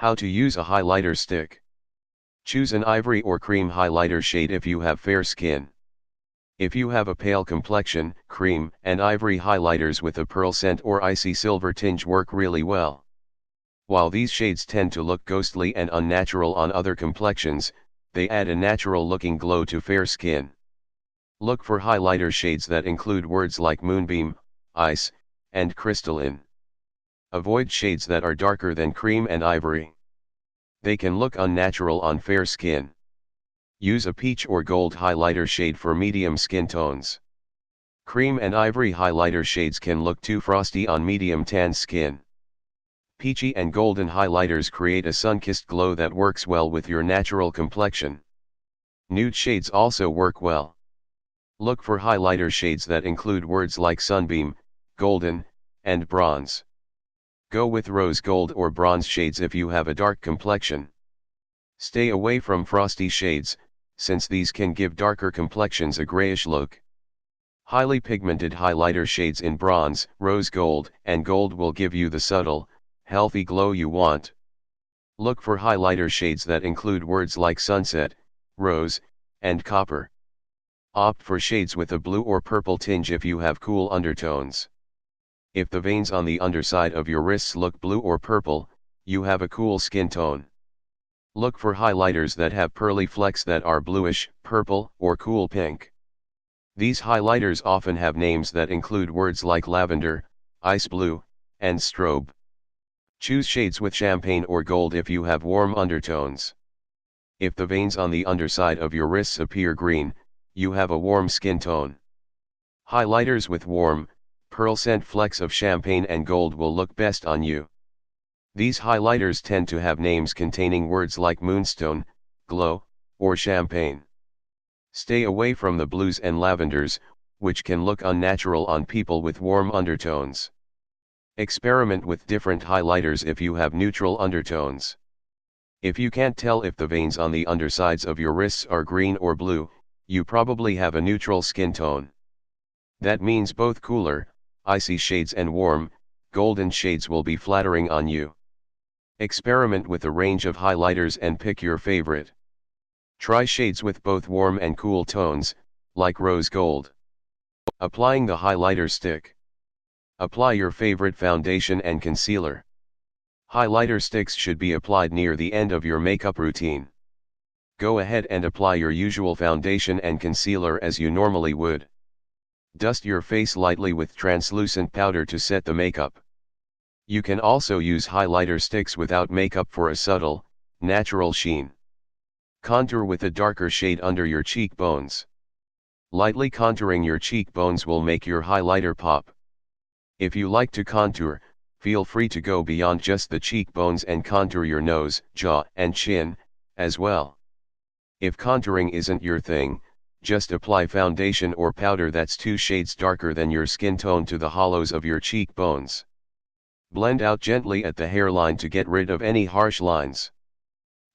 How to use a highlighter stick. Choose an ivory or cream highlighter shade if you have fair skin. If you have a pale complexion, cream and ivory highlighters with a pearl scent or icy silver tinge work really well. While these shades tend to look ghostly and unnatural on other complexions, they add a natural-looking glow to fair skin. Look for highlighter shades that include words like moonbeam, ice, and crystalline. Avoid shades that are darker than cream and ivory. They can look unnatural on fair skin. Use a peach or gold highlighter shade for medium skin tones. Cream and ivory highlighter shades can look too frosty on medium tan skin. Peachy and golden highlighters create a sun-kissed glow that works well with your natural complexion. Nude shades also work well. Look for highlighter shades that include words like sunbeam, golden, and bronze. Go with rose gold or bronze shades if you have a dark complexion. Stay away from frosty shades, since these can give darker complexions a grayish look. Highly pigmented highlighter shades in bronze, rose gold, and gold will give you the subtle, healthy glow you want. Look for highlighter shades that include words like sunset, rose, and copper. Opt for shades with a blue or purple tinge if you have cool undertones. If the veins on the underside of your wrists look blue or purple, you have a cool skin tone. Look for highlighters that have pearly flecks that are bluish, purple, or cool pink. These highlighters often have names that include words like lavender, ice blue, and strobe. Choose shades with champagne or gold if you have warm undertones. If the veins on the underside of your wrists appear green, you have a warm skin tone. Highlighters with warm, pearl scent flecks of champagne and gold will look best on you. These highlighters tend to have names containing words like moonstone, glow, or champagne. Stay away from the blues and lavenders, which can look unnatural on people with warm undertones. Experiment with different highlighters if you have neutral undertones. If you can't tell if the veins on the undersides of your wrists are green or blue, you probably have a neutral skin tone. That means both cooler, icy shades and warm, golden shades will be flattering on you. Experiment with a range of highlighters and pick your favorite. Try shades with both warm and cool tones, like rose gold. Applying the highlighter stick. Apply your favorite foundation and concealer. Highlighter sticks should be applied near the end of your makeup routine. Go ahead and apply your usual foundation and concealer as you normally would. Dust your face lightly with translucent powder to set the makeup. You can also use highlighter sticks without makeup for a subtle, natural sheen. Contour with a darker shade under your cheekbones. Lightly contouring your cheekbones will make your highlighter pop. If you like to contour, feel free to go beyond just the cheekbones and contour your nose, jaw, and chin, as well. If contouring isn't your thing, just apply foundation or powder that's 2 shades darker than your skin tone to the hollows of your cheekbones. Blend out gently at the hairline to get rid of any harsh lines.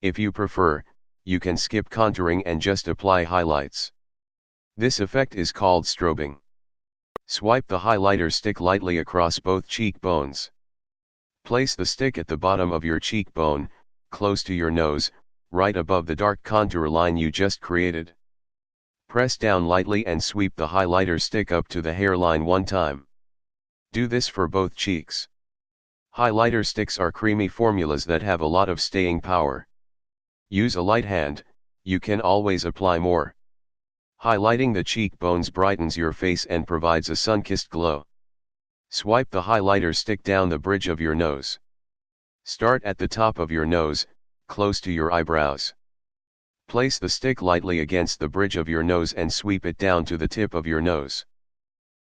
If you prefer, you can skip contouring and just apply highlights. This effect is called strobing. Swipe the highlighter stick lightly across both cheekbones. Place the stick at the bottom of your cheekbone, close to your nose, right above the dark contour line you just created. Press down lightly and sweep the highlighter stick up to the hairline one time. Do this for both cheeks. Highlighter sticks are creamy formulas that have a lot of staying power. Use a light hand, you can always apply more. Highlighting the cheekbones brightens your face and provides a sun-kissed glow. Swipe the highlighter stick down the bridge of your nose. Start at the top of your nose, close to your eyebrows. Place the stick lightly against the bridge of your nose and sweep it down to the tip of your nose.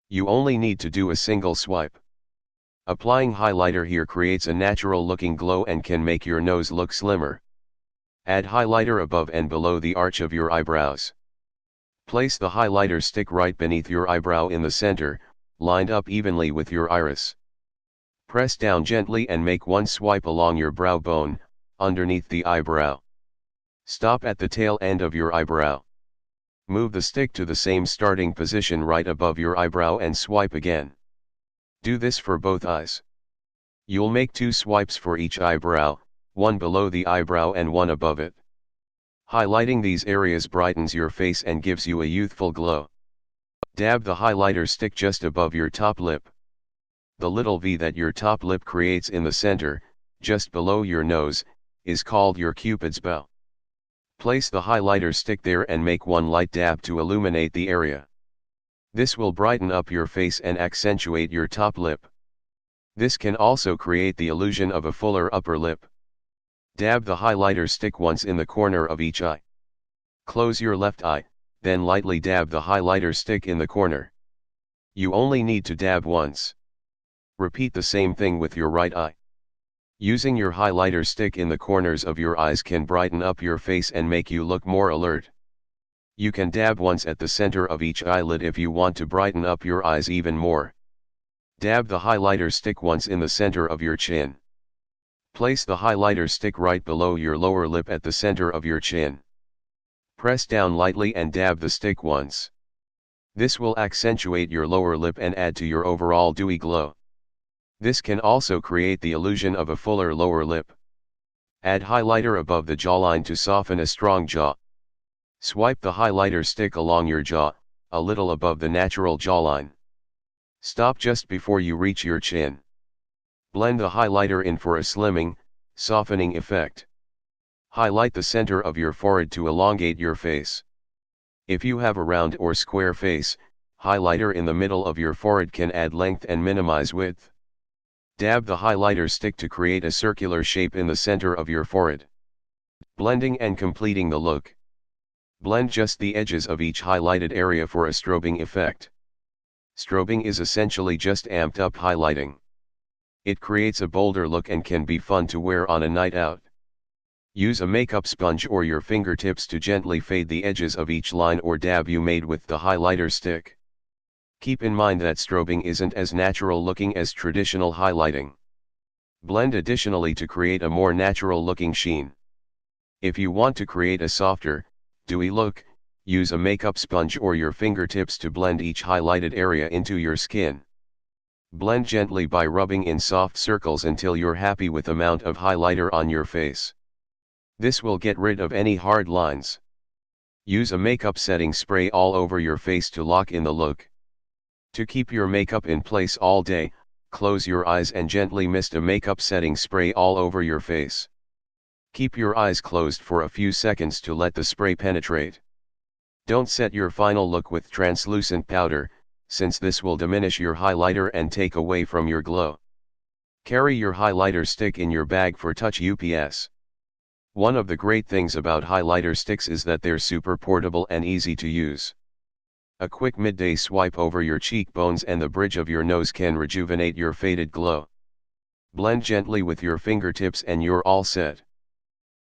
You only need to do a single swipe. Applying highlighter here creates a natural-looking glow and can make your nose look slimmer. Add highlighter above and below the arch of your eyebrows. Place the highlighter stick right beneath your eyebrow in the center, lined up evenly with your iris. Press down gently and make one swipe along your brow bone, underneath the eyebrow. Stop at the tail end of your eyebrow. Move the stick to the same starting position right above your eyebrow and swipe again. Do this for both eyes. You'll make 2 swipes for each eyebrow, one below the eyebrow and one above it. Highlighting these areas brightens your face and gives you a youthful glow. Dab the highlighter stick just above your top lip. The little V that your top lip creates in the center, just below your nose, is called your Cupid's bow. Place the highlighter stick there and make one light dab to illuminate the area. This will brighten up your face and accentuate your top lip. This can also create the illusion of a fuller upper lip. Dab the highlighter stick once in the corner of each eye. Close your left eye, then lightly dab the highlighter stick in the corner. You only need to dab once. Repeat the same thing with your right eye. Using your highlighter stick in the corners of your eyes can brighten up your face and make you look more alert. You can dab once at the center of each eyelid if you want to brighten up your eyes even more. Dab the highlighter stick once in the center of your chin. Place the highlighter stick right below your lower lip at the center of your chin. Press down lightly and dab the stick once. This will accentuate your lower lip and add to your overall dewy glow. This can also create the illusion of a fuller lower lip. Add highlighter above the jawline to soften a strong jaw. Swipe the highlighter stick along your jaw, a little above the natural jawline. Stop just before you reach your chin. Blend the highlighter in for a slimming, softening effect. Highlight the center of your forehead to elongate your face. If you have a round or square face, highlighter in the middle of your forehead can add length and minimize width. Dab the highlighter stick to create a circular shape in the center of your forehead. Blending and completing the look. Blend just the edges of each highlighted area for a strobing effect. Strobing is essentially just amped up highlighting. It creates a bolder look and can be fun to wear on a night out. Use a makeup sponge or your fingertips to gently fade the edges of each line or dab you made with the highlighter stick. Keep in mind that strobing isn't as natural looking as traditional highlighting. Blend additionally to create a more natural looking sheen. If you want to create a softer, dewy look, use a makeup sponge or your fingertips to blend each highlighted area into your skin. Blend gently by rubbing in soft circles until you're happy with the amount of highlighter on your face. This will get rid of any hard lines. Use a makeup setting spray all over your face to lock in the look. To keep your makeup in place all day, close your eyes and gently mist a makeup setting spray all over your face. Keep your eyes closed for a few seconds to let the spray penetrate. Don't set your final look with translucent powder, since this will diminish your highlighter and take away from your glow. Carry your highlighter stick in your bag for touch UPS. One of the great things about highlighter sticks is that they're super portable and easy to use. A quick midday swipe over your cheekbones and the bridge of your nose can rejuvenate your faded glow. Blend gently with your fingertips and you're all set.